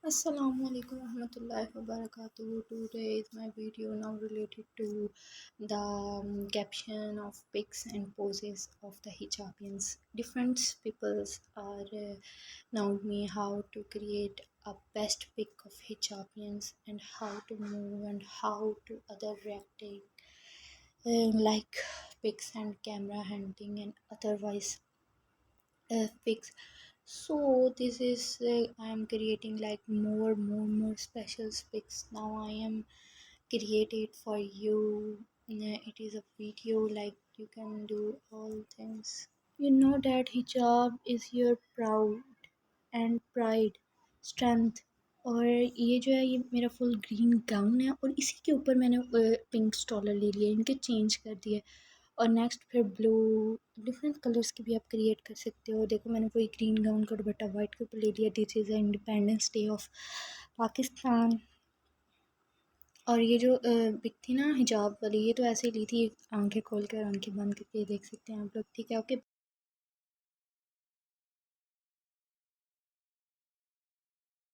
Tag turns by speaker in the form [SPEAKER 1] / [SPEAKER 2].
[SPEAKER 1] Assalamualaikum warahmatullahi wabarakatuh. Today is my video now related to the caption of pics and poses of the hijabians. Different peoples are now me how to create a best pic of hijabians and how to move and how to other reacting like pics and camera hunting and otherwise pics. So this is I am creating like more special pics now. I am created for you. It is a video like you can do all things. You know that hijab is your proud and pride, strength. और ये जो है ये मेरा full green gown है और इसी के ऊपर मैंने पिंक स्टॉलर ले लिया, इनके चेंज कर दिए। और नेक्स्ट फिर ब्लू, डिफरेंट कलर्स की भी आप क्रिएट कर सकते हो। देखो मैंने वही ग्रीन गाउन का दुपट्टा वाइट के ऊपर ले लिया। This is independence day of Pakistan. और ये जो पिक थी ना हिजाब वाली, ये तो ऐसे ही ली थी, आंखें खोल कर आंखें बंद करके देख सकते हैं आप लोग। ठीक है, ओके।